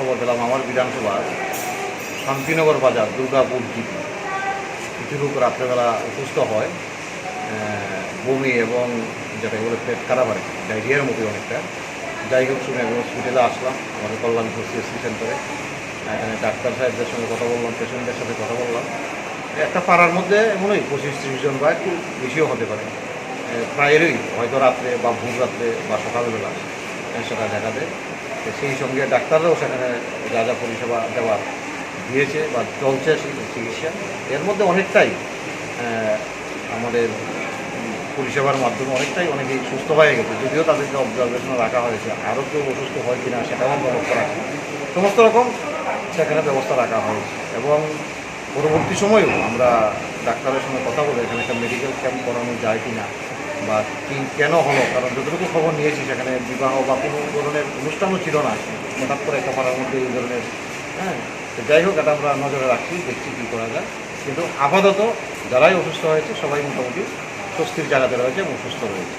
খবর পেলাম আমার বিধানসভার শান্তিনগর বাজার দুর্গাপুর জিপি কিছু লোক রাত্রেবেলা অসুস্থ হয়, বমি এবং যেটা বলে পেট খারাপ আর কি, ডায়রিয়ার মতো অনেকটা। যাই হোক, শুনে আমি হসপিটালে আসলাম, আমাদের কল্যাণপুর সিএসসি সেন্টারে। এখানে ডাক্তার সাহেবদের সঙ্গে কথা বললাম, পেশেন্টদের সাথে কথা বললাম। একটা পাড়ার মধ্যে এমনই 25-30 জন বা একটু বেশিও হতে পারে, প্রায়েরই হয়তো রাত্রে বা ভোর রাত্রে বা সকালবেলা সেটা দেখা দেয়। সেই সঙ্গে ডাক্তাররাও সেখানে যা যা পরিষেবা দেওয়ার দিয়েছে বা চলছে চিকিৎসা, এর মধ্যে অনেকটাই আমাদের পরিষেবার মাধ্যমে অনেকেই সুস্থ হয়ে গেছে। যদিও তাদেরকে অবজারভেশনে রাখা হয়েছে, আরও কেউ অসুস্থ হয় কিনা সেটাও আমরা লক্ষ্য রাখি। সমস্ত রকম সেখানে ব্যবস্থা রাখা হয়েছে এবং পরবর্তী সময়েও আমরা ডাক্তারের সঙ্গে কথা বলে এখানে একটা মেডিকেল ক্যাম্প করানো যায় কি না বা কী কেন হলো, কারণ যতটুকু খবর নিয়েছি সেখানে বিবাহ বা কোনো ধরনের অনুষ্ঠানও ছিল না, হঠাৎ করে একটা পাড়ার মধ্যে এই ধরনের। তো যাই হোক, এটা আমরা নজরে রাখছি, দেখছি কী করা যায়। কিন্তু আপাতত যারাই অসুস্থ হয়েছে সবাই মোটামুটি স্বস্তির জায়গাতে রয়েছে এবং সুস্থ রয়েছে।